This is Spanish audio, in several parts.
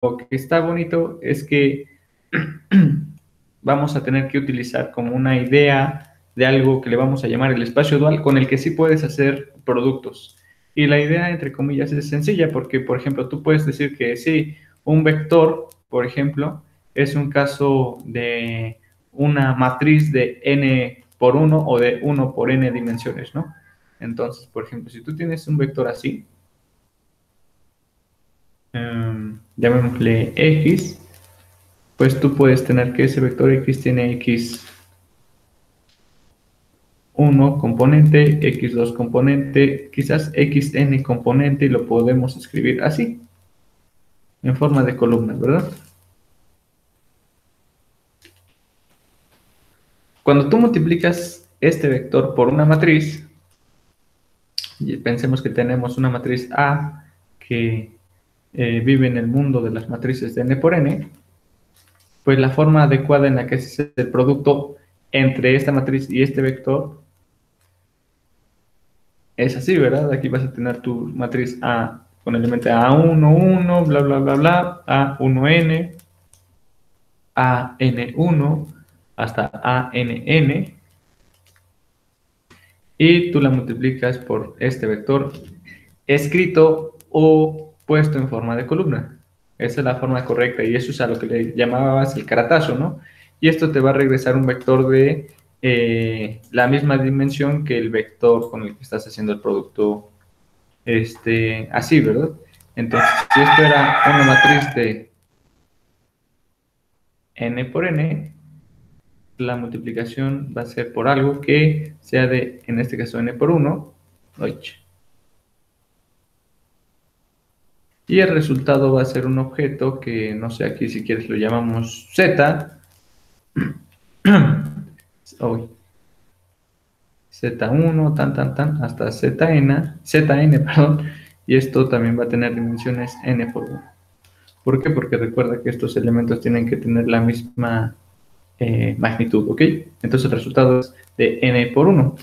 que está bonito es que vamos a tener que utilizar como una idea de algo que le vamos a llamar el espacio dual, con el que sí puedes hacer productos. Y la idea, entre comillas, es sencilla, porque, por ejemplo, tú puedes decir que sí, un vector, por ejemplo, es un caso de una matriz de n por 1 o de 1 por n dimensiones, ¿no? Entonces, por ejemplo, si tú tienes un vector así, llamémosle x, pues tú puedes tener que ese vector x tiene x1 componente, x2 componente, quizás xn componente, y lo podemos escribir así, en forma de columnas, ¿verdad? Cuando tú multiplicas este vector por una matriz, y pensemos que tenemos una matriz A que vive en el mundo de las matrices de n por n, pues la forma adecuada en la que se hace el producto entre esta matriz y este vector es así, ¿verdad? Aquí vas a tener tu matriz A con elemento A1, 1, bla, bla, bla, bla, A1n, AN1, hasta ANN, y tú la multiplicas por este vector escrito o puesto en forma de columna. Esa es la forma correcta y eso es a lo que le llamabas el caratazo, ¿no? Y esto te va a regresar un vector de la misma dimensión que el vector con el que estás haciendo el producto así, ¿verdad? Entonces, si esto era una matriz de n por n, la multiplicación va a ser por algo que sea de, en este caso, n por 1, y el resultado va a ser un objeto que, no sé, aquí si quieres lo llamamos z, z1, hasta zn, perdón, y esto también va a tener dimensiones n por 1. ¿Por qué? Porque recuerda que estos elementos tienen que tener la misma magnitud, ¿ok? Entonces el resultado es de n por 1.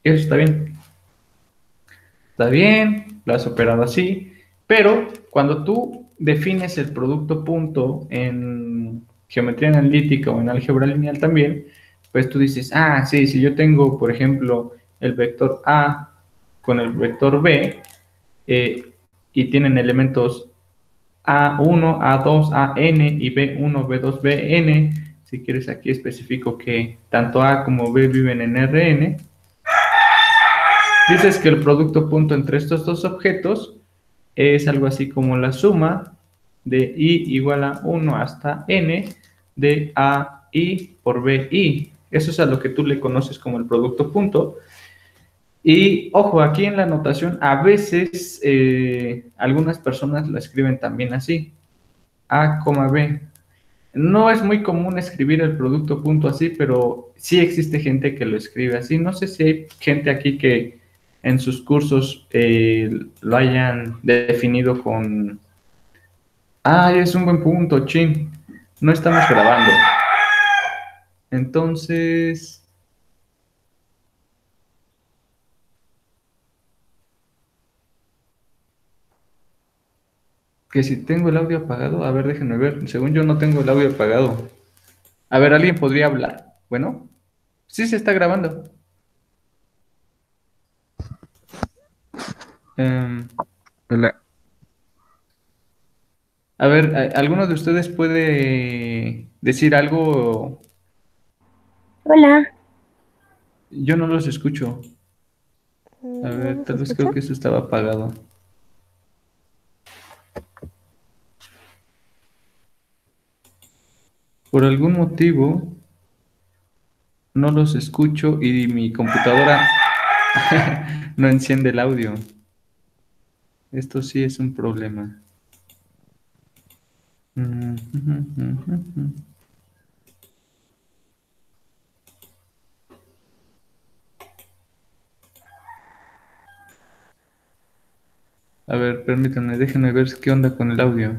Eso está bien. Está bien, lo has operado así, pero cuando tú defines el producto punto en geometría analítica o en álgebra lineal también, pues tú dices, ah, sí, si yo tengo, por ejemplo, el vector A con el vector B y tienen elementos A1, A2, AN y B1, B2, BN, si quieres aquí especifico que tanto A como B viven en Rn, dices que el producto punto entre estos dos objetos es algo así como la suma de I igual a 1 hasta N de AI por BI. Eso es a lo que tú le conoces como el producto punto. Y ojo, aquí en la notación a veces algunas personas lo escriben también así, A, B. No es muy común escribir el producto punto así, pero sí existe gente que lo escribe así. No sé si hay gente aquí que en sus cursos lo hayan definido con... Ah, es un buen punto, chin. No estamos grabando. Entonces... que si tengo el audio apagado, a ver, déjenme ver. Según yo no tengo el audio apagado. A ver, ¿alguien podría hablar? Bueno, sí se está grabando. Hola. A ver, ¿alguno de ustedes puede decir algo? Hola. Yo no los escucho. A ¿No ver, nos tal vez creo escucha? que eso estaba apagado. Por algún motivo no los escucho y mi computadora no enciende el audio. Esto sí es un problema. A ver, permítanme, déjenme ver qué onda con el audio.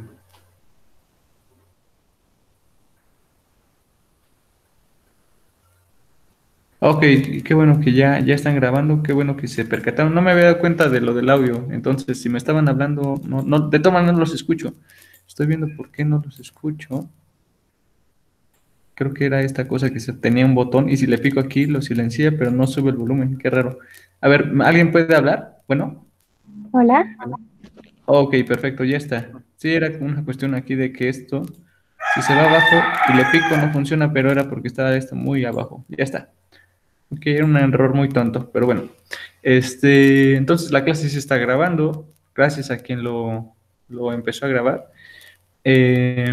Ok, qué bueno que ya están grabando, qué bueno que se percataron. No me había dado cuenta de lo del audio, entonces si me estaban hablando, no, de todas maneras no los escucho. Estoy viendo por qué no los escucho. Creo que era esta cosa que tenía un botón y si le pico aquí lo silencia, pero no sube el volumen. Qué raro. A ver, ¿alguien puede hablar? Bueno. Hola. Ok, perfecto, ya está. Sí, era una cuestión aquí de que esto, si se va abajo y le pico no funciona, pero era porque estaba esto muy abajo. Ya está. Ok, era un error muy tonto, pero bueno. Entonces la clase se está grabando, gracias a quien lo empezó a grabar. Eh,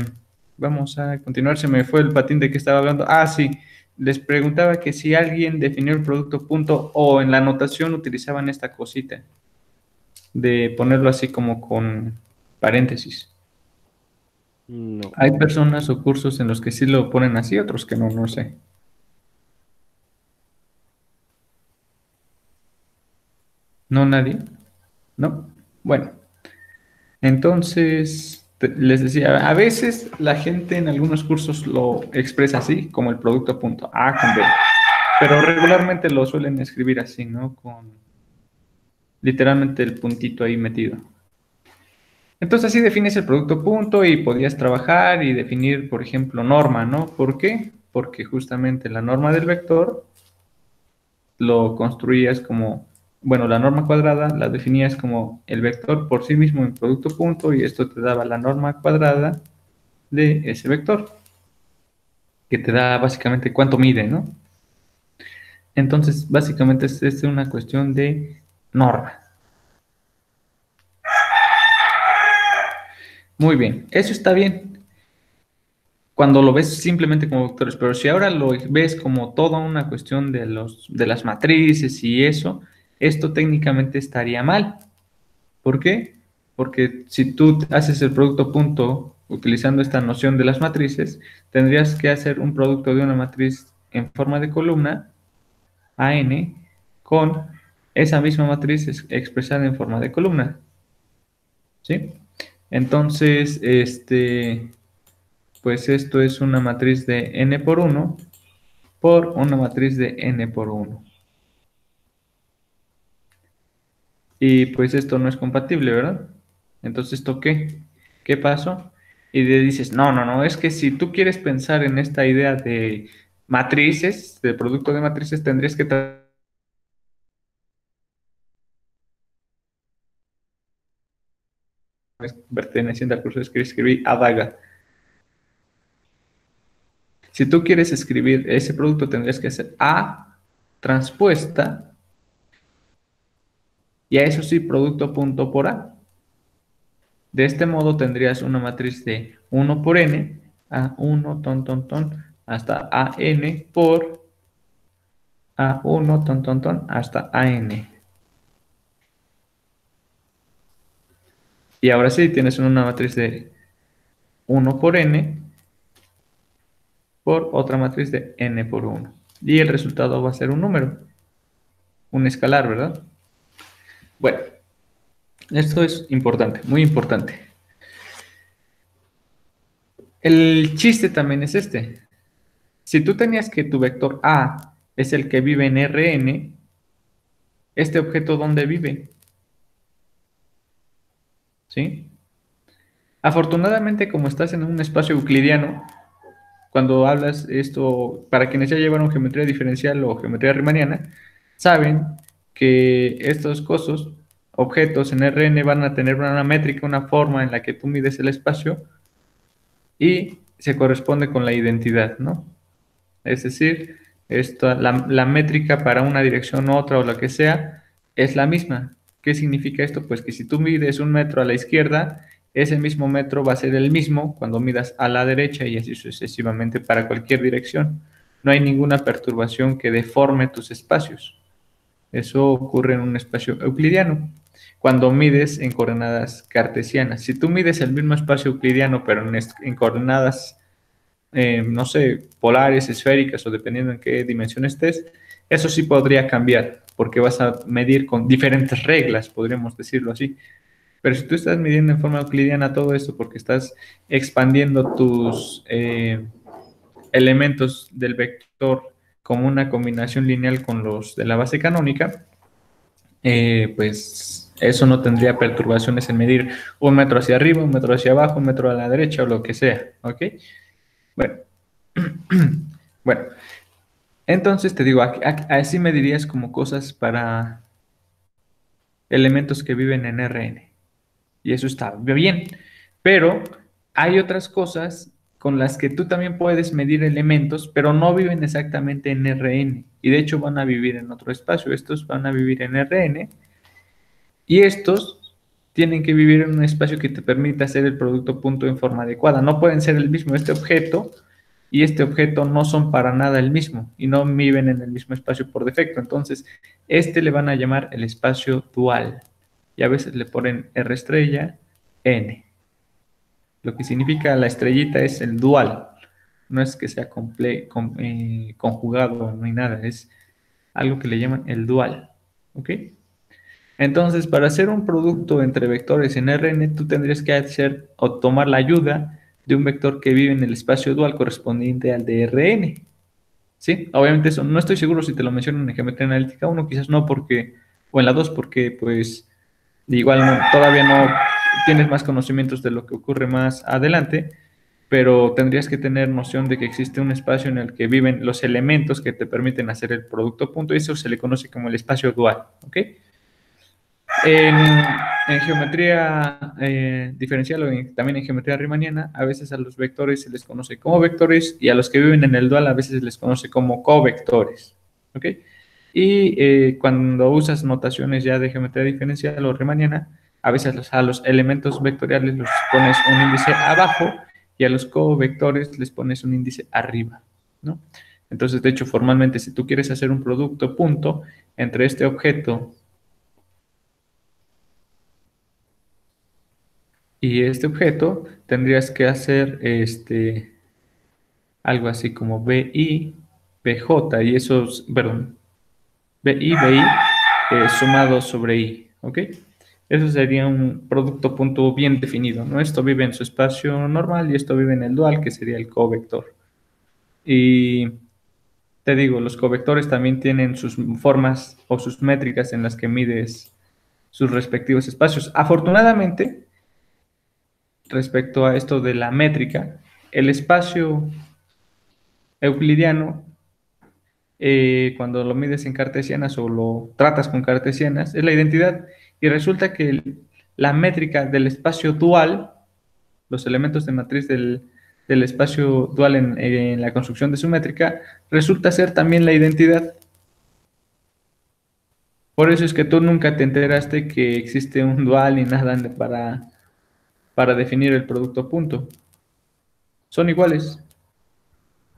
Vamos a continuar, se me fue el patín de que estaba hablando. Ah, sí, les preguntaba que si alguien definió el producto punto o en la anotación utilizaban esta cosita de ponerlo así como con paréntesis. No. Hay personas o cursos en los que sí lo ponen así, otros que no, no sé. ¿No nadie? ¿No? Bueno, entonces les decía, a veces la gente en algunos cursos lo expresa así, como el producto punto A con B, pero regularmente lo suelen escribir así, ¿no? Con literalmente el puntito ahí metido. Entonces así defines el producto punto y podías trabajar y definir, por ejemplo, norma, ¿no? ¿Por qué? Porque justamente la norma del vector lo construías como, bueno, la norma cuadrada la definías como el vector por sí mismo en producto punto y esto te daba la norma cuadrada de ese vector, que te da básicamente cuánto mide, ¿no? Entonces, básicamente es una cuestión de norma. Muy bien, eso está bien cuando lo ves simplemente como vectores, pero si ahora lo ves como toda una cuestión de las matrices y eso, esto técnicamente estaría mal. ¿Por qué? Porque si tú haces el producto punto utilizando esta noción de las matrices, tendrías que hacer un producto de una matriz en forma de columna, AN, con esa misma matriz expresada en forma de columna. ¿Sí? Entonces, pues esto es una matriz de n por 1 por una matriz de n por 1. Y pues esto no es compatible, ¿verdad? Entonces, ¿esto qué? ¿Qué pasó? Y le dices, no, no, no, es que si tú quieres pensar en esta idea de matrices, de producto de matrices, tendrías que perteneciente al curso que escribí a Daga. Si tú quieres escribir ese producto, tendrías que hacer A transpuesta y a eso sí, producto punto por A. De este modo tendrías una matriz de 1 por n, A1, hasta AN por A1, hasta AN. Y ahora sí, tienes una matriz de 1 por n por otra matriz de n por 1. Y el resultado va a ser un número, un escalar, ¿verdad? Bueno, esto es importante, muy importante. El chiste también es este. Si tú tenías que tu vector A es el que vive en Rn, ¿este objeto dónde vive? ¿Sí? Afortunadamente, como estás en un espacio euclidiano, cuando hablas esto, para quienes ya llevaron geometría diferencial o geometría riemanniana, saben que estos cosas, objetos en Rn, van a tener una métrica, una forma en la que tú mides el espacio y se corresponde con la identidad, ¿no? Es decir, la métrica para una dirección u otra o lo que sea es la misma. ¿Qué significa esto? Pues que si tú mides 1 metro a la izquierda, ese mismo metro va a ser el mismo cuando midas a la derecha y así sucesivamente para cualquier dirección. No hay ninguna perturbación que deforme tus espacios. Eso ocurre en un espacio euclidiano. Cuando mides en coordenadas cartesianas. Si tú mides el mismo espacio euclidiano pero en coordenadas no sé, polares, esféricas o dependiendo en qué dimensión estés, eso sí podría cambiar, porque vas a medir con diferentes reglas, podríamos decirlo así. Pero si tú estás midiendo en forma euclidiana todo esto porque estás expandiendo tus elementos del vector como una combinación lineal con los de la base canónica, pues eso no tendría perturbaciones en medir 1 metro hacia arriba, 1 metro hacia abajo, 1 metro a la derecha o lo que sea, ¿ok? Bueno, bueno, entonces te digo, así medirías como cosas para elementos que viven en Rn. Y eso está bien, pero hay otras cosas con las que tú también puedes medir elementos, pero no viven exactamente en Rn. Y de hecho van a vivir en otro espacio. Estos van a vivir en Rn. Y estos tienen que vivir en un espacio que te permita hacer el producto punto en forma adecuada. No pueden ser el mismo. Este objeto y este objeto no son para nada el mismo y no viven en el mismo espacio por defecto. Entonces, este le van a llamar el espacio dual. Y a veces le ponen R estrella, N. Lo que significa la estrellita es el dual. No es que sea conjugado ni nada. Es algo que le llaman el dual. ¿Ok? Entonces, para hacer un producto entre vectores en Rn, tú tendrías que hacer o tomar la ayuda de un vector que vive en el espacio dual correspondiente al de Rn. ¿Sí? Obviamente eso no estoy seguro si te lo mencionan en geometría analítica 1, quizás no porque, o en la 2 porque pues igual todavía no tienes más conocimientos de lo que ocurre más adelante, pero tendrías que tener noción de que existe un espacio en el que viven los elementos que te permiten hacer el producto punto, y eso se le conoce como el espacio dual, ¿ok? En geometría diferencial o también en geometría riemanniana, a veces a los vectores se les conoce como vectores y a los que viven en el dual a veces se les conoce como covectores. ¿Ok? Y cuando usas notaciones ya de geometría diferencial o riemanniana, a veces a los elementos vectoriales los pones un índice abajo y a los covectores les pones un índice arriba, ¿no? Entonces, de hecho, formalmente, si tú quieres hacer un producto punto entre este objeto y este objeto, tendrías que hacer algo así como BI, BJ, y esos, perdón, BI, BI, sumado sobre I, ¿ok? Eso sería un producto punto bien definido, ¿no? Esto vive en su espacio normal y esto vive en el dual, que sería el covector. Y te digo, los covectores también tienen sus formas o sus métricas en las que mides sus respectivos espacios. Afortunadamente, respecto a esto de la métrica, el espacio euclidiano, cuando lo mides en cartesianas o lo tratas con cartesianas, es la identidad. Y resulta que la métrica del espacio dual, los elementos de matriz del espacio dual en la construcción de su métrica, resulta ser también la identidad. Por eso es que tú nunca te enteraste que existe un dual ni nada para definir el producto punto. Son iguales.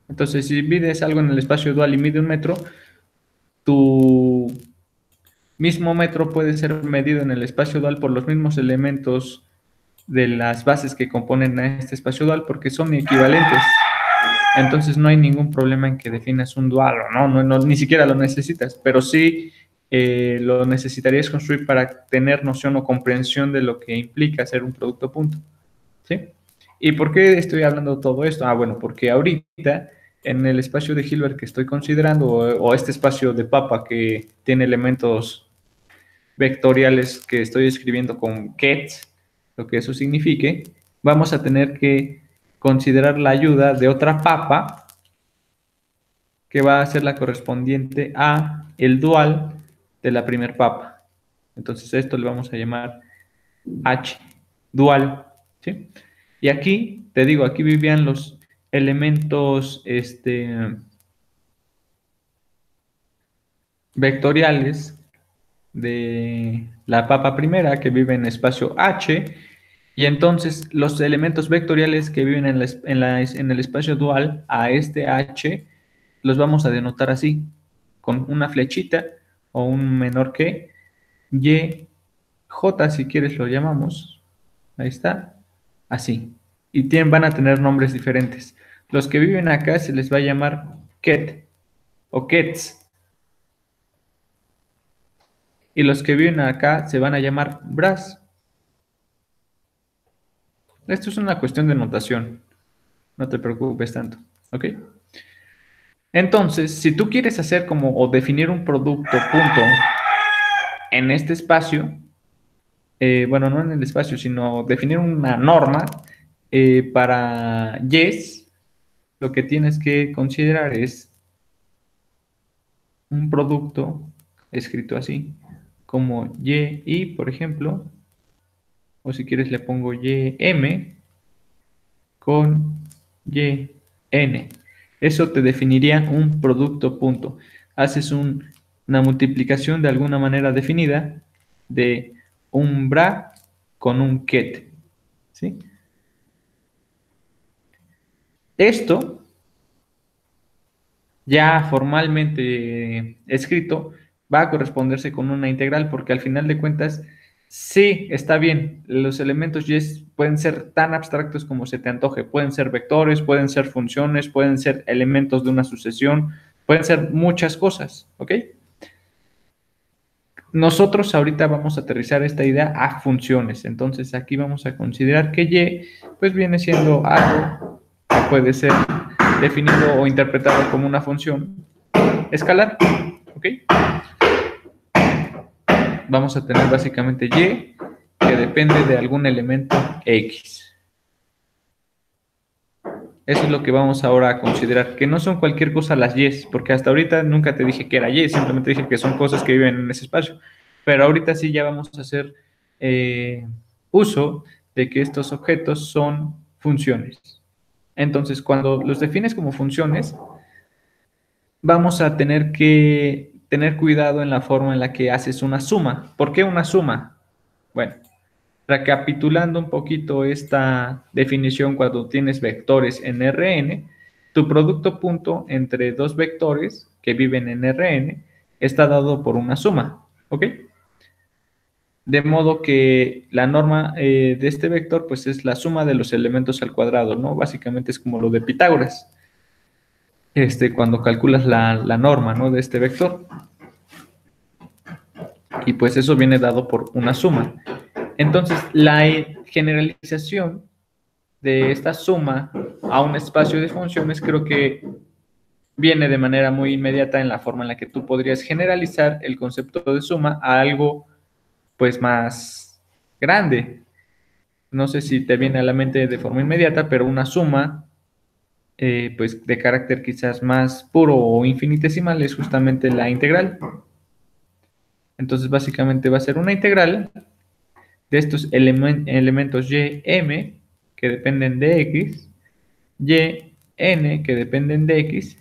Entonces, si mides algo en el espacio dual y mide 1 metro, tu mismo metro puede ser medido en el espacio dual por los mismos elementos de las bases que componen a este espacio dual porque son equivalentes. Entonces no hay ningún problema en que definas un dual o no, ni siquiera lo necesitas, pero sí lo necesitarías construir para tener noción o comprensión de lo que implica hacer un producto punto. ¿Sí? ¿Y por qué estoy hablando de todo esto? Bueno, porque ahorita en el espacio de Hilbert que estoy considerando, o este espacio de papa que tiene elementos vectoriales que estoy escribiendo con ket, lo que eso signifique, vamos a tener que considerar la ayuda de otra papa que va a ser la correspondiente a el dual de la primer papa. Entonces esto le vamos a llamar H, dual, ¿sí? Y aquí, te digo, aquí vivían los elementos vectoriales de la papa primera que vive en espacio H, y entonces los elementos vectoriales que viven en el espacio dual a este H los vamos a denotar así, con una flechita o un menor que Y, J si quieres lo llamamos, ahí está, así, y van a tener nombres diferentes. Los que viven acá se les va a llamar ket o kets, y los que viven acá se van a llamar bras. Esto es una cuestión de notación, no te preocupes tanto, ¿ok? Entonces, si tú quieres hacer como o definir un producto punto en este espacio, bueno, no en el espacio, sino definir una norma para yes, lo que tienes que considerar es un producto escrito así, como y, por ejemplo, o si quieres le pongo ym con yn. Eso te definiría un producto punto. Haces una multiplicación de alguna manera definida de un bra con un ket. ¿Sí? Esto, ya formalmente escrito, va a corresponderse con una integral porque al final de cuentas, sí, está bien, los elementos y pueden ser tan abstractos como se te antoje, pueden ser vectores, pueden ser funciones, pueden ser elementos de una sucesión, pueden ser muchas cosas, ¿ok? Nosotros ahorita vamos a aterrizar esta idea a funciones, entonces aquí vamos a considerar que y pues viene siendo algo que puede ser definido o interpretado como una función escalar, ¿ok? Vamos a tener básicamente y que depende de algún elemento x. Eso es lo que vamos ahora a considerar, que no son cualquier cosa las y, porque hasta ahorita nunca te dije que era y, simplemente dije que son cosas que viven en ese espacio. Pero ahorita sí ya vamos a hacer uso de que estos objetos son funciones. Entonces, cuando los defines como funciones, vamos a tener que tener cuidado en la forma en la que haces una suma. ¿Por qué una suma? Bueno, recapitulando un poquito esta definición, cuando tienes vectores en Rn, tu producto punto entre dos vectores que viven en Rn está dado por una suma, ¿ok? De modo que la norma de este vector pues es la suma de los elementos al cuadrado, ¿no? Básicamente es como lo de Pitágoras, cuando calculas la norma, ¿no? De este vector. Y pues eso viene dado por una suma. Entonces, la generalización de esta suma a un espacio de funciones creo que viene de manera muy inmediata en la forma en la que tú podrías generalizar el concepto de suma a algo pues más grande. No sé si te viene a la mente de forma inmediata, pero una suma pues de carácter quizás más puro o infinitesimal es justamente la integral. Entonces básicamente va a ser una integral de estos elementos y, m, que dependen de x, y, n, que dependen de x,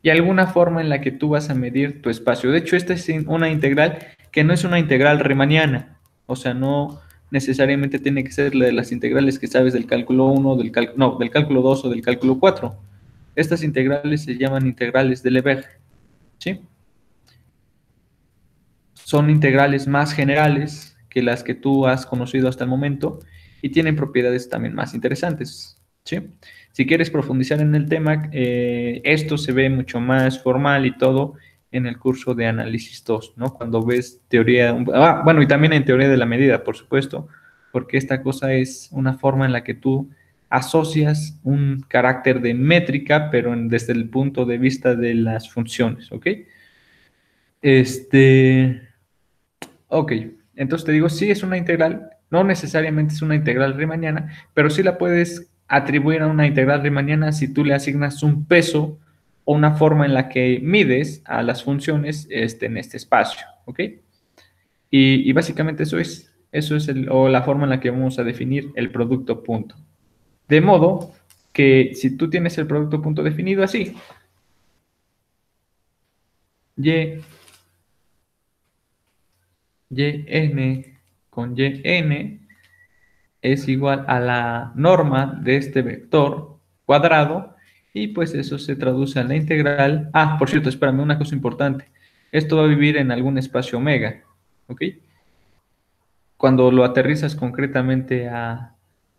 y alguna forma en la que tú vas a medir tu espacio. De hecho, esta es una integral que no es una integral riemanniana, o sea, no necesariamente tiene que ser la de las integrales que sabes del cálculo 1, del cálculo 2 o del cálculo 4. Estas integrales se llaman integrales de Lebesgue, ¿sí? Son integrales más generales que las que tú has conocido hasta el momento y tienen propiedades también más interesantes, ¿sí? Si quieres profundizar en el tema, esto se ve mucho más formal y todo en el curso de análisis 2, ¿no? Cuando ves teoría, bueno, y también en teoría de la medida, por supuesto, porque esta cosa es una forma en la que tú asocias un carácter de métrica, pero desde el punto de vista de las funciones, ¿ok? Ok, entonces te digo, sí es una integral, no necesariamente es una integral riemanniana, pero sí la puedes atribuir a una integral riemanniana si tú le asignas un peso o una forma en la que mides a las funciones en este espacio, ¿ok? Y básicamente eso es o la forma en la que vamos a definir el producto punto. De modo que si tú tienes el producto punto definido así, y yn con yn es igual a la norma de este vector cuadrado y pues eso se traduce en la integral. Ah, por cierto, espérame, una cosa importante. Esto va a vivir en algún espacio omega, ¿ok? Cuando lo aterrizas concretamente a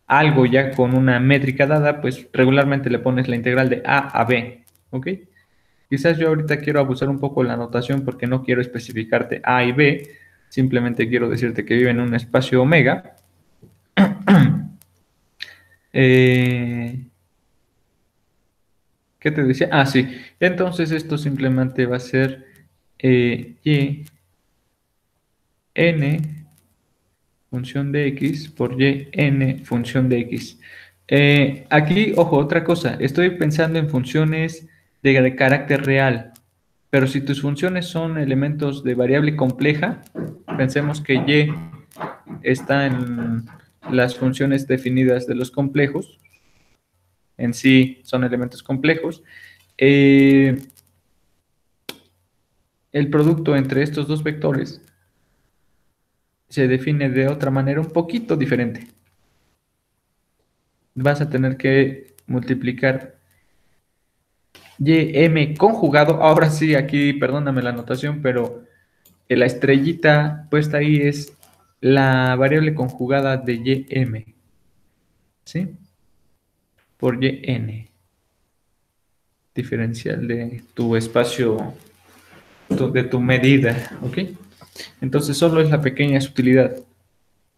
algo ya con una métrica dada, pues regularmente le pones la integral de a a b, ¿ok? Quizás yo ahorita quiero abusar un poco de la notación porque no quiero especificarte a y b, simplemente quiero decirte que vive en un espacio omega. ¿Qué te decía? Ah, sí. Entonces esto simplemente va a ser y n función de x por y n función de x. Aquí, ojo, otra cosa, estoy pensando en funciones de carácter real, pero si tus funciones son elementos de variable compleja, pensemos que y está en las funciones definidas de los complejos, en sí son elementos complejos, el producto entre estos dos vectores se define de otra manera un poquito diferente. Vas a tener que multiplicar ym conjugado. Ahora sí, aquí, perdóname la anotación, pero la estrellita puesta ahí es la variable conjugada de ym, ¿sí? Por yn, diferencial de tu espacio, de tu medida, ¿ok? Entonces, solo es la pequeña sutilidad.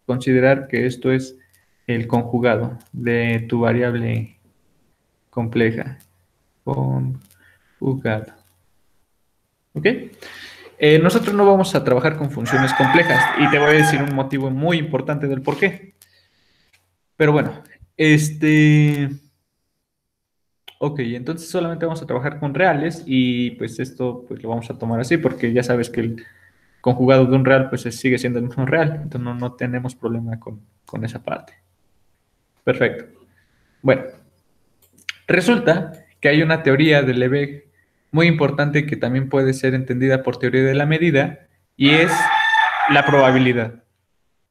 Considerar que esto es el conjugado de tu variable compleja. Conjugado. ¿Ok? Nosotros no vamos a trabajar con funciones complejas y te voy a decir un motivo muy importante del por qué. Pero bueno, ok, entonces solamente vamos a trabajar con reales y pues esto pues lo vamos a tomar así porque ya sabes que el conjugado de un real pues sigue siendo el mismo real, entonces no tenemos problema con esa parte. Perfecto. Bueno, resulta que hay una teoría de Lebesgue muy importante que también puede ser entendida por teoría de la medida y es la probabilidad.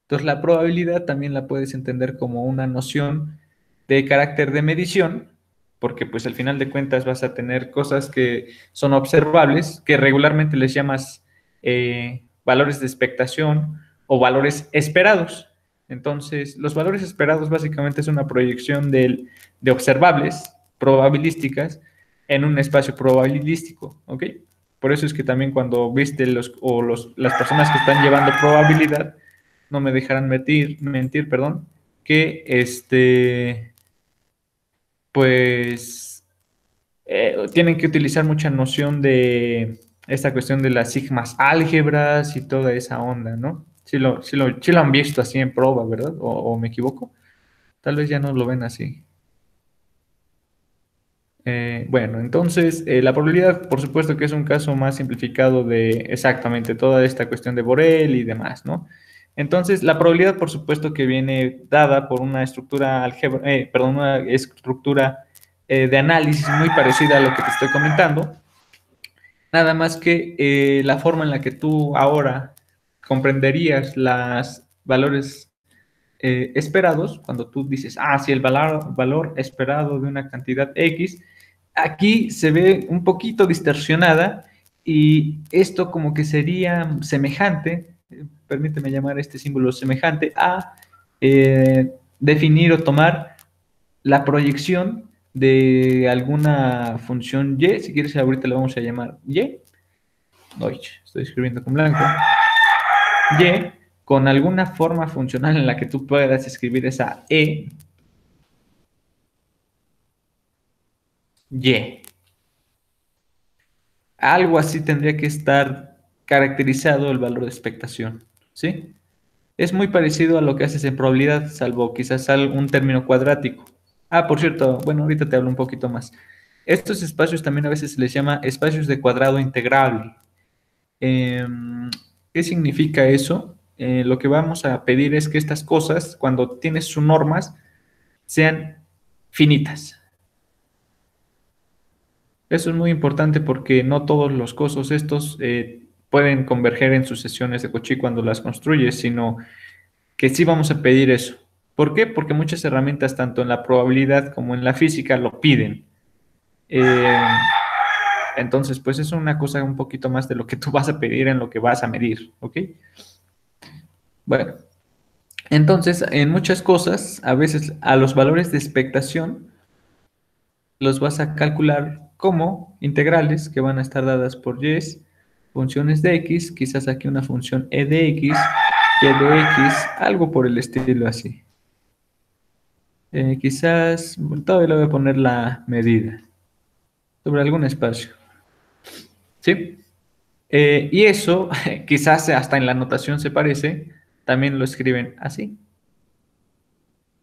Entonces, la probabilidad también la puedes entender como una noción de carácter de medición, porque pues al final de cuentas vas a tener cosas que son observables, que regularmente les llamas valores de expectación o valores esperados. Entonces, los valores esperados básicamente es una proyección de observables probabilísticas en un espacio probabilístico, ¿ok? Por eso es que también cuando viste las personas que están llevando probabilidad, no me dejarán mentir, perdón, que pues tienen que utilizar mucha noción de esta cuestión de las sigmas álgebras y toda esa onda, ¿no? Sí lo han visto así en proba, ¿verdad? ¿O me equivoco? Tal vez ya no lo ven así. Bueno, entonces la probabilidad, por supuesto que es un caso más simplificado de exactamente toda esta cuestión de Borel y demás, ¿no? Entonces, la probabilidad, por supuesto, que viene dada por una estructura una estructura de análisis muy parecida a lo que te estoy comentando, nada más que la forma en la que tú ahora comprenderías los valores esperados, cuando tú dices, si el valor esperado de una cantidad X, aquí se ve un poquito distorsionada y esto como que sería semejante, permíteme llamar este símbolo semejante, a definir o tomar la proyección de alguna función y, si quieres ahorita le vamos a llamar y, estoy escribiendo con blanco, y con alguna forma funcional en la que tú puedas escribir esa y. Algo así tendría que estar caracterizado el valor de expectación, ¿sí? Es muy parecido a lo que haces en probabilidad, salvo quizás un término cuadrático. Por cierto, bueno, ahorita te hablo un poquito más. Estos espacios también a veces se les llama espacios de cuadrado integrable. ¿Qué significa eso? Lo que vamos a pedir es que estas cosas, cuando tienes sus normas, sean finitas. Eso es muy importante porque no todos los cosos estos pueden converger en sucesiones de Cauchy cuando las construyes, sino que sí vamos a pedir eso. ¿Por qué? Porque muchas herramientas, tanto en la probabilidad como en la física, lo piden. Entonces, pues es una cosa un poquito más de lo que tú vas a pedir en lo que vas a medir, ¿ok? Bueno, entonces, en muchas cosas, a veces a los valores de expectación los vas a calcular como integrales que van a estar dadas por y, funciones de x, quizás aquí una función e de x, y de x, algo por el estilo así. Quizás, todavía le voy a poner la medida sobre algún espacio. ¿Sí? Y eso, quizás hasta en la notación se parece, también lo escriben así.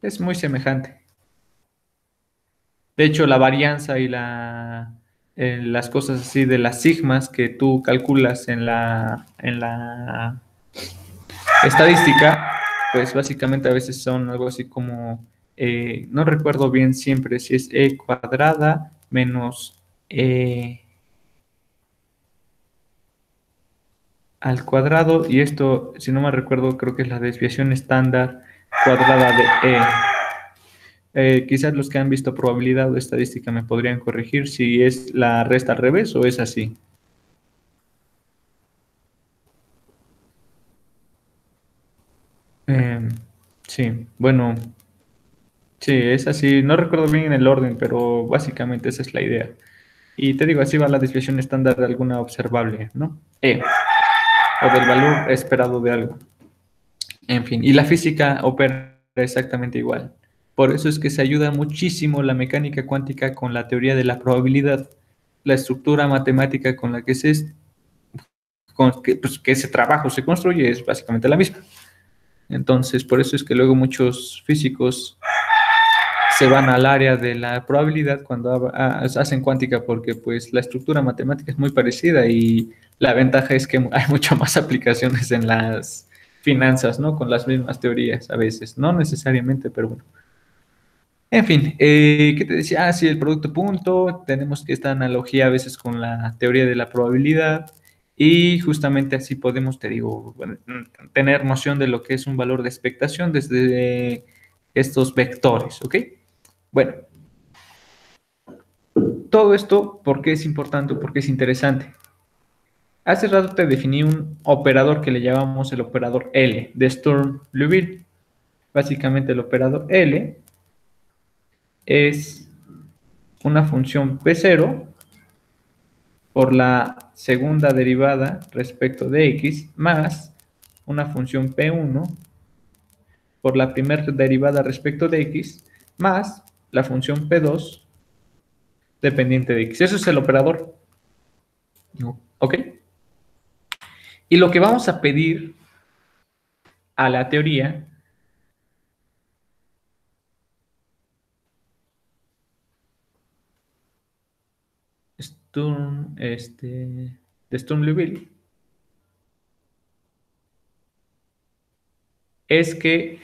Es muy semejante. De hecho, la varianza y las cosas así de las sigmas que tú calculas en la estadística, pues básicamente a veces son algo así como, no recuerdo bien siempre si es e cuadrada menos al cuadrado, y esto, si no me recuerdo, creo que es la desviación estándar cuadrada de e. Quizás los que han visto probabilidad o estadística me podrían corregir si es la resta al revés o es así. Sí, bueno, sí, es así. No recuerdo bien el orden, pero básicamente esa es la idea. Y te digo, así va la desviación estándar de alguna observable, ¿no? O del valor esperado de algo. En fin, y la física opera exactamente igual. Por eso es que se ayuda muchísimo la mecánica cuántica con la teoría de la probabilidad. La estructura matemática con la que que ese trabajo se construye es básicamente la misma. Entonces, por eso es que luego muchos físicos se van al área de la probabilidad cuando hacen cuántica, porque pues la estructura matemática es muy parecida y la ventaja es que hay muchas más aplicaciones en las finanzas, ¿no? Con las mismas teorías a veces, no necesariamente, pero bueno. En fin, ¿qué te decía? Ah, sí, el producto punto, tenemos esta analogía a veces con la teoría de la probabilidad y justamente así podemos, te digo, bueno, tener noción de lo que es un valor de expectación desde estos vectores, ¿ok? Bueno, todo esto, ¿por qué es importante? ¿Por qué es interesante? Hace rato te definí un operador que le llamamos el operador L, de Sturm-Liouville. Básicamente el operador L es una función P0 por la segunda derivada respecto de X más una función P1 por la primera derivada respecto de X más la función P2 dependiente de X. Eso es el operador. ¿Ok? Y lo que vamos a pedir a la teoría de Sturm-Liouville es que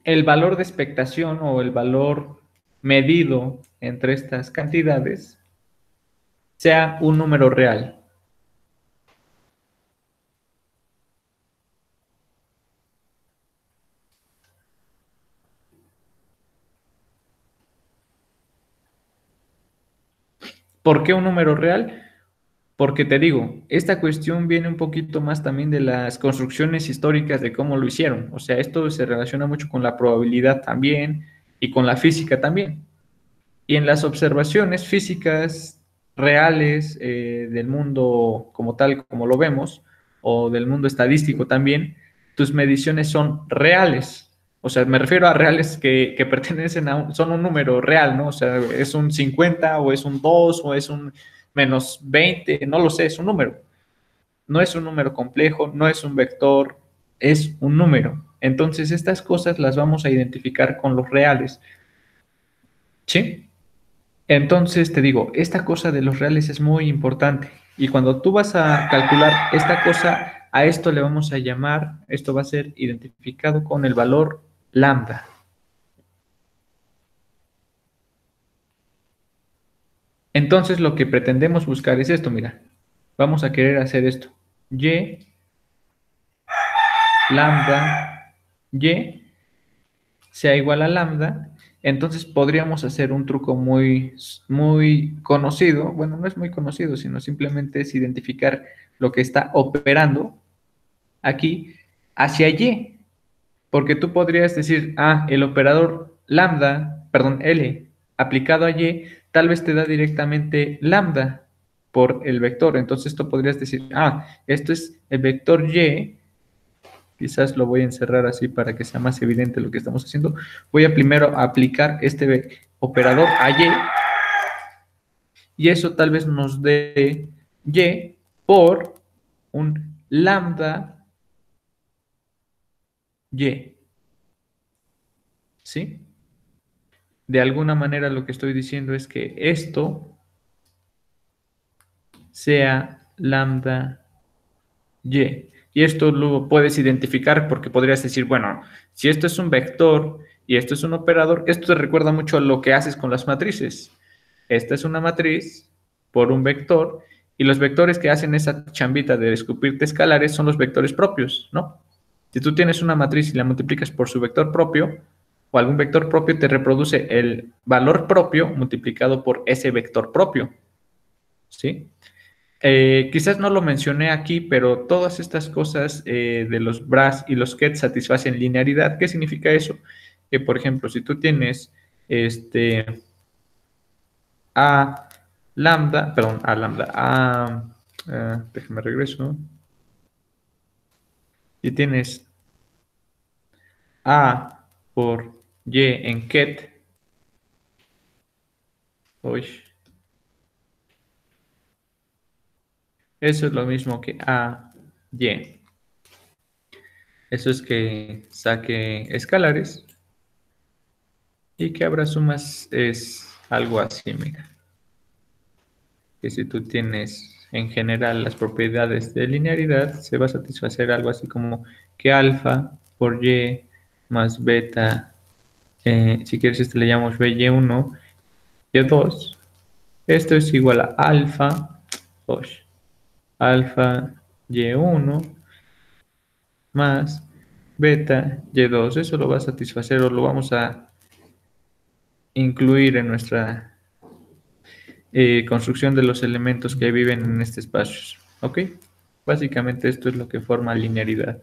el valor de expectación o el valor medido entre estas cantidades sea un número real. ¿Por qué un número real? Porque te digo, esta cuestión viene un poquito más también de las construcciones históricas de cómo lo hicieron. O sea, esto se relaciona mucho con la probabilidad también y con la física también. Y en las observaciones físicas reales del mundo como tal, como lo vemos, o del mundo estadístico también, tus mediciones son reales. O sea, me refiero a reales que pertenecen son un número real, ¿no? O sea, es un 50 o es un 2 o es un -20, no lo sé, es un número. No es un número complejo, no es un vector, es un número. Entonces, estas cosas las vamos a identificar con los reales. ¿Sí? Entonces te digo, esta cosa de los reales es muy importante. Y cuando tú vas a calcular esta cosa, a esto le vamos a llamar, esto va a ser identificado con el valor lambda. Entonces lo que pretendemos buscar es esto, mira. Vamos a querer hacer esto. Y lambda y sea igual a lambda. Entonces podríamos hacer un truco muy conocido. Bueno, no es muy conocido, sino simplemente es identificar lo que está operando aquí hacia y, porque tú podrías decir, el operador lambda, perdón, L, aplicado a y, tal vez te da directamente lambda por el vector. Entonces tú podrías decir, esto es el vector y, quizás lo voy a encerrar así para que sea más evidente lo que estamos haciendo. Voy a primero aplicar este operador a y eso tal vez nos dé y por un lambda Y. ¿Sí? De alguna manera lo que estoy diciendo es que esto sea lambda y. Y esto lo puedes identificar porque podrías decir, bueno, si esto es un vector y esto es un operador, esto te recuerda mucho a lo que haces con las matrices. Esta es una matriz por un vector y los vectores que hacen esa chambita de escupirte escalares son los vectores propios, ¿no? Si tú tienes una matriz y la multiplicas por su vector propio o algún vector propio, te reproduce el valor propio multiplicado por ese vector propio, ¿sí? Quizás no lo mencioné aquí, pero todas estas cosas de los BRAS y los KET satisfacen linearidad. ¿Qué significa eso? Que, por ejemplo, si tú tienes A lambda, perdón, A lambda, déjame regreso. Si tienes A por Y en KET, uy, eso es lo mismo que A, Y. Eso es que saque escalares y que abra sumas es algo así, mira. Que si tú tienes en general las propiedades de linearidad, se va a satisfacer algo así como que alfa por Y más beta, si quieres este le llamamos BY1, Y2, esto es igual a alfa, alfa Y1 más beta Y2. Eso lo va a satisfacer o lo vamos a incluir en nuestra construcción de los elementos que viven en este espacio. ¿Ok? Básicamente esto es lo que forma linearidad.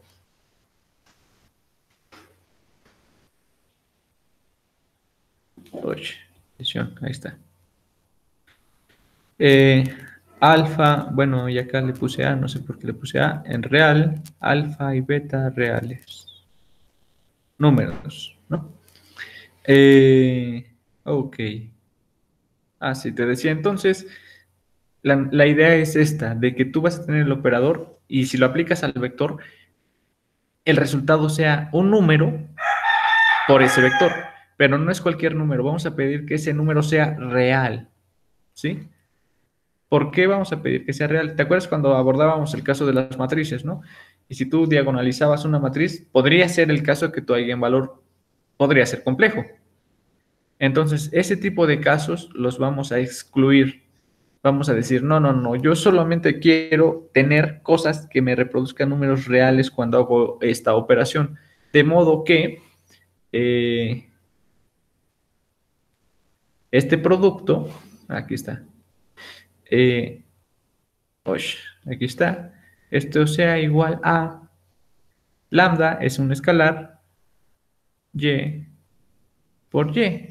Ahí está. Alfa, bueno, y acá le puse A, no sé por qué le puse A. En real, alfa y beta reales. Números, ¿no? Ok. Sí, te decía entonces, la idea es esta, de que tú vas a tener el operador y si lo aplicas al vector, el resultado sea un número por ese vector, pero no es cualquier número, vamos a pedir que ese número sea real, ¿sí? ¿Por qué vamos a pedir que sea real? ¿Te acuerdas cuando abordábamos el caso de las matrices, no? Y si tú diagonalizabas una matriz, podría ser el caso que tu eigenvalor podría ser complejo. Entonces, ese tipo de casos los vamos a excluir. Vamos a decir, no, yo solamente quiero tener cosas que me reproduzcan números reales cuando hago esta operación. De modo que este producto, aquí está, aquí está, esto sea igual a lambda, es un escalar, y por y.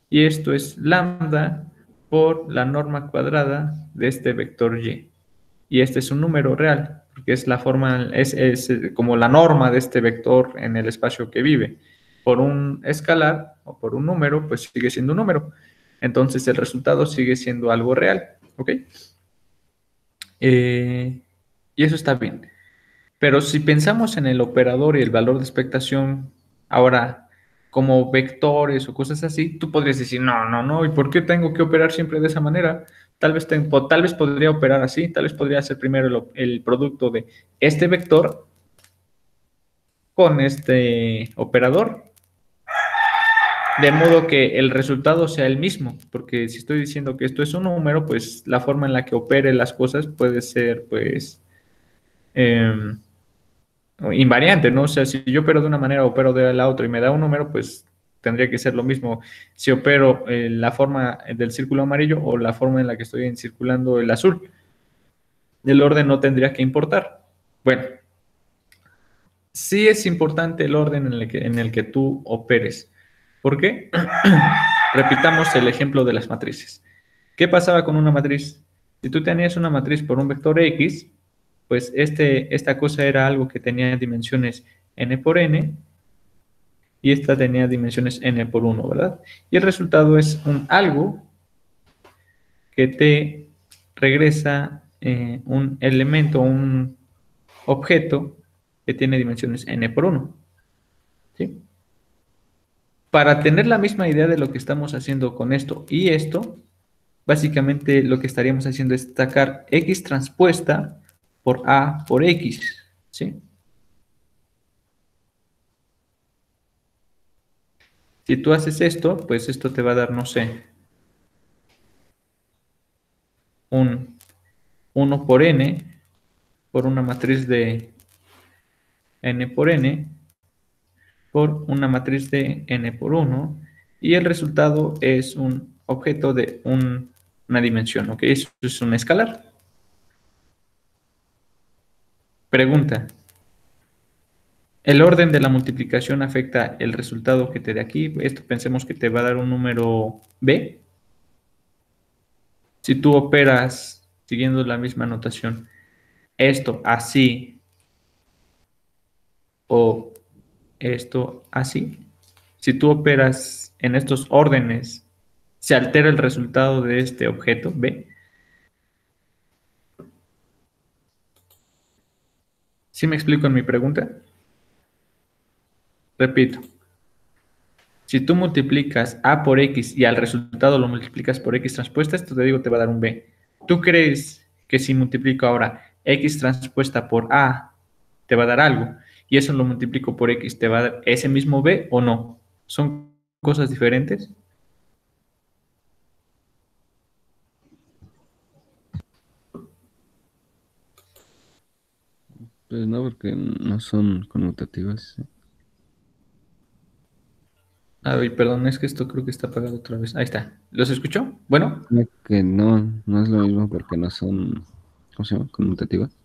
Y esto es lambda por la norma cuadrada de este vector y. Y este es un número real, porque es la forma, es como la norma de este vector en el espacio que vive. Por un escalar o por un número, pues sigue siendo un número. Entonces el resultado sigue siendo algo real, ¿ok? Y eso está bien. Pero si pensamos en el operador y el valor de expectación, ahora como vectores o cosas así, tú podrías decir, no, ¿y por qué tengo que operar siempre de esa manera? Tal vez podría operar así, tal vez podría hacer primero el producto de este vector con este operador, de modo que el resultado sea el mismo, porque si estoy diciendo que esto es un número, pues la forma en la que opere las cosas puede ser, pues, invariante, ¿no? O sea, si yo opero de una manera, opero de la otra y me da un número, pues tendría que ser lo mismo si opero la forma del círculo amarillo o la forma en la que estoy encirculando el azul. El orden no tendría que importar. Bueno, sí es importante el orden en el que tú operes. ¿Por qué? Repitamos el ejemplo de las matrices. ¿Qué pasaba con una matriz? Si tú tenías una matriz por un vector X, pues esta cosa era algo que tenía dimensiones n por n y esta tenía dimensiones n por 1, ¿verdad? Y el resultado es un algo que te regresa un elemento, un objeto que tiene dimensiones n por 1. ¿sí? Para tener la misma idea de lo que estamos haciendo con esto y esto, básicamente lo que estaríamos haciendo es sacar X transpuesta por A por X, ¿sí? Si tú haces esto, pues esto te va a dar, no sé, un 1 por n por una matriz de n por n por una matriz de n por 1 y el resultado es un objeto de una dimensión, ¿ok? Eso es un escalar. Pregunta. ¿El orden de la multiplicación afecta el resultado que te dé aquí? Esto pensemos que te va a dar un número b. Si tú operas siguiendo la misma notación, esto así o esto así, si tú operas en estos órdenes, se altera el resultado de este objeto b. ¿Sí me explico en mi pregunta? Repito. Si tú multiplicas A por X y al resultado lo multiplicas por X transpuesta, esto te digo te va a dar un B. ¿Tú crees que si multiplico ahora X transpuesta por A te va a dar algo? Y eso lo multiplico por X, ¿te va a dar ese mismo B o no? ¿Son cosas diferentes? Pues no, porque no son conmutativas. ¿Sí? Ay, perdón, es que esto creo que está apagado otra vez. Ahí está. ¿Los escuchó? Bueno, No, que no, no es lo mismo porque no son, ¿cómo se llama? Conmutativas.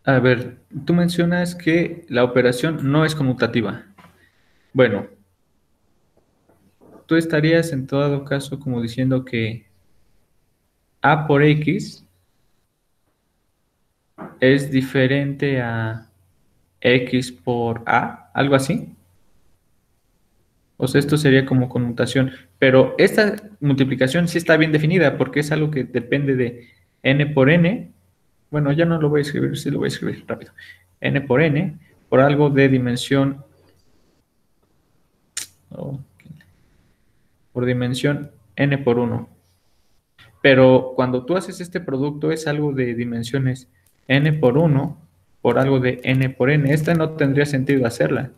a ver, tú mencionas que la operación no es conmutativa. Bueno, tú estarías en todo caso como diciendo que A por X es diferente a X por A, algo así. O sea, esto sería como conmutación. Pero esta multiplicación sí está bien definida porque es algo que depende de n por n. Bueno, ya no lo voy a escribir, sí lo voy a escribir rápido. N por algo de dimensión, oh, por dimensión n por 1. Pero cuando tú haces este producto es algo de dimensiones n por 1 por algo de n por n. Esta no tendría sentido hacerla.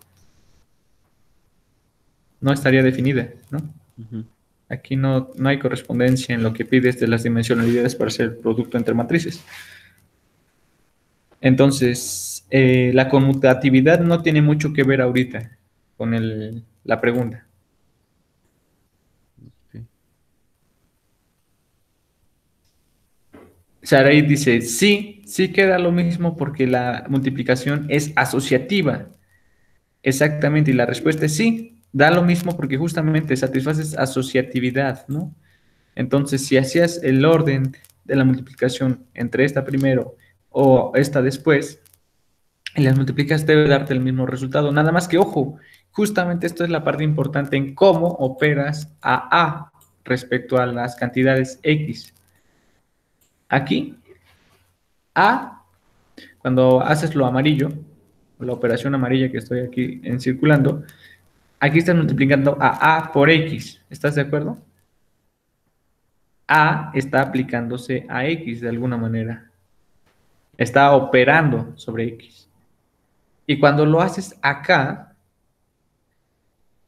No estaría definida, ¿no? Ujú. Aquí no hay correspondencia en lo que pides de las dimensionalidades para hacer el producto entre matrices. Entonces, la conmutatividad no tiene mucho que ver ahorita con la pregunta. Sí. Sarai dice, sí, sí queda lo mismo porque la multiplicación es asociativa. Exactamente, y la respuesta es sí, da lo mismo porque justamente satisfaces asociatividad, ¿no? Entonces, si hacías el orden de la multiplicación entre esta primero o esta después, y las multiplicas, debe darte el mismo resultado. Nada más que, ojo, justamente esto es la parte importante en cómo operas a respecto a las cantidades X. Aquí, A, cuando haces lo amarillo, la operación amarilla que estoy aquí circulando, aquí estás multiplicando a A por X. ¿Estás de acuerdo? A está aplicándose a X de alguna manera. Está operando sobre X. Y cuando lo haces acá,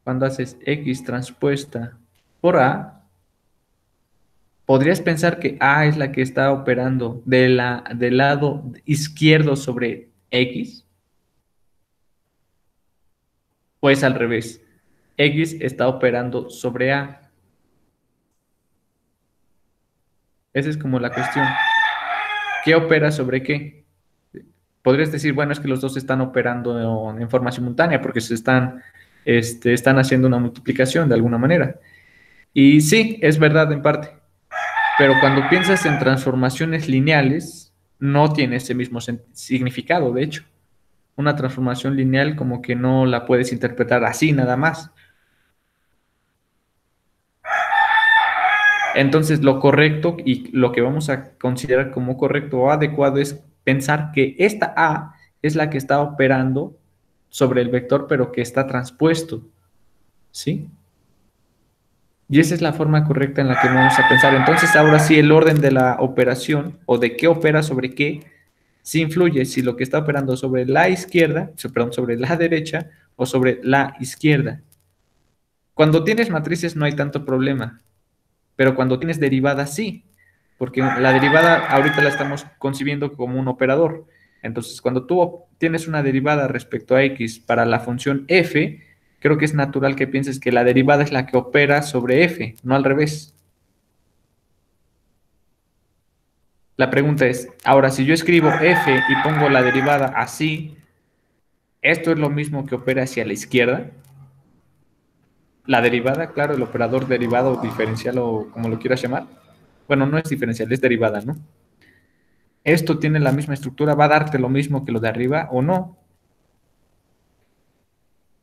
cuando haces X transpuesta por A, podrías pensar que A es la que está operando del lado izquierdo sobre X, o es al revés. X está operando sobre A. Esa es como la cuestión. ¿Qué opera sobre qué? Podrías decir, bueno, es que los dos están operando en forma simultánea porque están haciendo una multiplicación de alguna manera. Y sí, es verdad en parte. Pero cuando piensas en transformaciones lineales, no tiene ese mismo significado, de hecho. Una transformación lineal como que no la puedes interpretar así nada más. Entonces, lo correcto y lo que vamos a considerar como correcto o adecuado es pensar que esta A es la que está operando sobre el vector, pero que está transpuesto, ¿sí? Y esa es la forma correcta en la que vamos a pensar. Entonces, ahora sí, el orden de la operación, o de qué opera sobre qué, sí influye si lo que está operando sobre la izquierda, perdón, sobre la derecha o sobre la izquierda. Cuando tienes matrices no hay tanto problema, pero cuando tienes derivadas sí, porque la derivada ahorita la estamos concibiendo como un operador. Entonces, cuando tú tienes una derivada respecto a x para la función f, creo que es natural que pienses que la derivada es la que opera sobre f, no al revés. La pregunta es, ahora si yo escribo f y pongo la derivada así, ¿esto es lo mismo que opera hacia la izquierda? La derivada, claro, el operador derivado, diferencial o como lo quieras llamar. Bueno, no es diferencial, es derivada, ¿no? ¿Esto tiene la misma estructura? ¿Va a darte lo mismo que lo de arriba o no?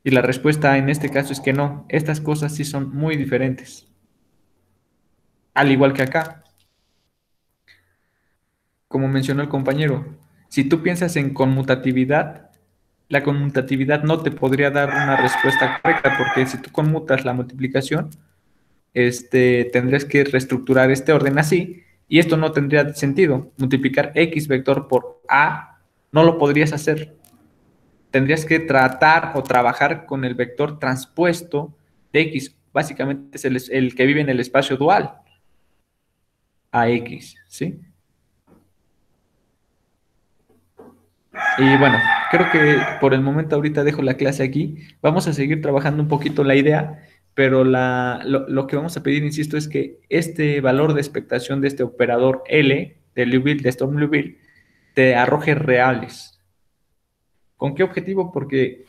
Y la respuesta en este caso es que no. Estas cosas sí son muy diferentes. Al igual que acá. Como mencionó el compañero, si tú piensas en conmutatividad, la conmutatividad no te podría dar una respuesta correcta, porque si tú conmutas la multiplicación, tendrías que reestructurar este orden así, y esto no tendría sentido. Multiplicar x vector por a no lo podrías hacer. Tendrías que tratar o trabajar con el vector transpuesto de x. Básicamente es el que vive en el espacio dual a x, ¿sí? Y bueno, creo que por el momento ahorita dejo la clase aquí. Vamos a seguir trabajando un poquito la idea, pero lo que vamos a pedir, insisto, es que este valor de expectación de este operador L, de Liouville, de Storm-Liouville, te arroje reales. ¿Con qué objetivo? Porque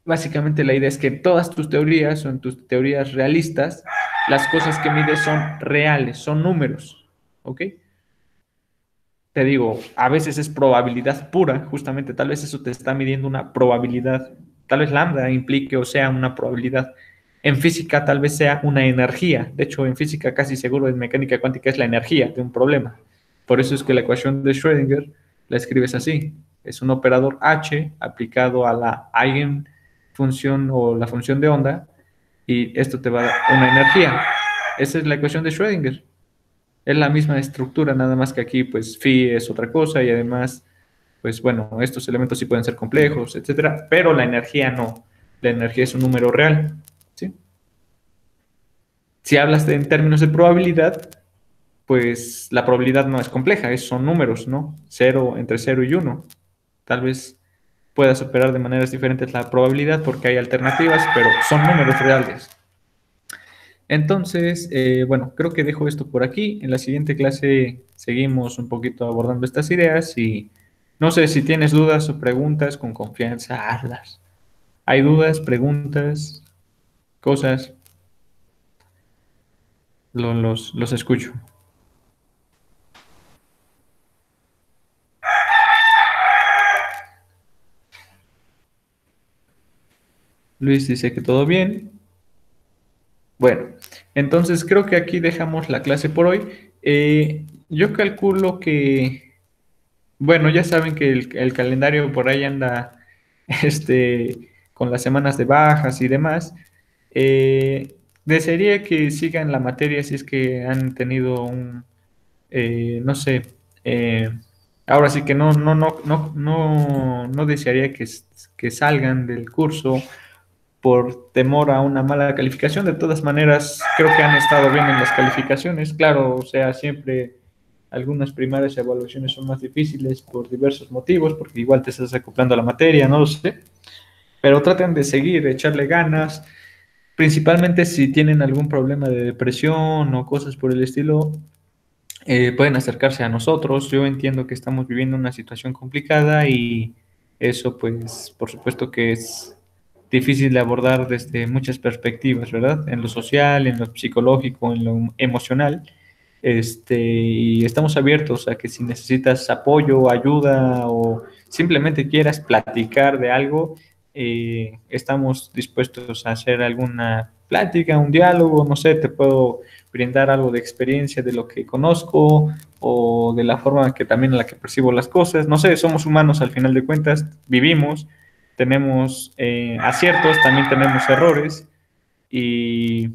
básicamente la idea es que todas tus teorías o en tus teorías realistas, las cosas que mides son reales, son números, ¿ok? Te digo, a veces es probabilidad pura, justamente, tal vez eso te está midiendo una probabilidad, tal vez lambda implique o sea una probabilidad. En física tal vez sea una energía, de hecho en física casi seguro en mecánica cuántica es la energía de un problema. Por eso es que la ecuación de Schrödinger la escribes así, es un operador H aplicado a la eigenfunción o la función de onda y esto te va a dar una energía. Esa es la ecuación de Schrödinger. Es la misma estructura, nada más que aquí, pues, phi es otra cosa y además, pues, bueno, estos elementos sí pueden ser complejos, etcétera, pero la energía no. La energía es un número real, ¿sí? Si hablas en términos de probabilidad, pues la probabilidad no es compleja, son números, ¿no? Entre 0 y 1. Tal vez puedas operar de maneras diferentes la probabilidad porque hay alternativas, pero son números reales. Entonces, bueno, creo que dejo esto por aquí. En la siguiente clase seguimos un poquito abordando estas ideas y no sé si tienes dudas o preguntas, con confianza, hazlas. ¿Hay dudas, preguntas, cosas? Los escucho. Luis dice que todo bien. Bueno, entonces creo que aquí dejamos la clase por hoy. Yo calculo que, bueno, ya saben que el calendario por ahí anda con las semanas de bajas y demás. Desearía que sigan la materia si es que han tenido no sé, ahora sí que no desearía que salgan del curso por temor a una mala calificación. De todas maneras, creo que han estado bien en las calificaciones. Claro, o sea, siempre algunas primarias evaluaciones son más difíciles por diversos motivos, porque igual te estás acoplando a la materia, no lo sé. Pero traten de seguir, echarle ganas, principalmente si tienen algún problema de depresión o cosas por el estilo. Pueden acercarse a nosotros. Yo entiendo que estamos viviendo una situación complicada y eso, pues, por supuesto que es difícil de abordar desde muchas perspectivas, ¿verdad? En lo social, en lo psicológico, en lo emocional. Y estamos abiertos a que si necesitas apoyo, ayuda o simplemente quieras platicar de algo, estamos dispuestos a hacer alguna plática, un diálogo, no sé, te puedo brindar algo de experiencia de lo que conozco o de la forma que también en la que percibo las cosas. No sé, somos humanos al final de cuentas, vivimos tenemos aciertos, también tenemos errores y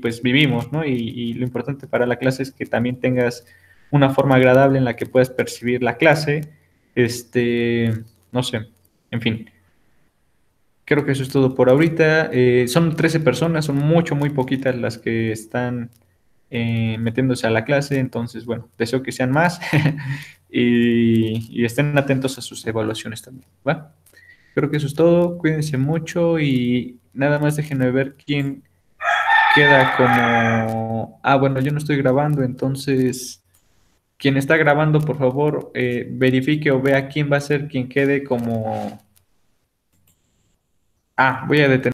pues vivimos, ¿no? Y lo importante para la clase es que también tengas una forma agradable en la que puedas percibir la clase, no sé, en fin. Creo que eso es todo por ahorita. Son 13 personas, son muy poquitas las que están metiéndose a la clase, entonces, bueno, deseo que sean más y estén atentos a sus evaluaciones también, ¿va? Creo que eso es todo, cuídense mucho y nada más déjenme ver quién queda como... Ah, bueno, yo no estoy grabando, entonces quien está grabando, por favor, verifique o vea quién va a ser quien quede como... Ah, voy a detener.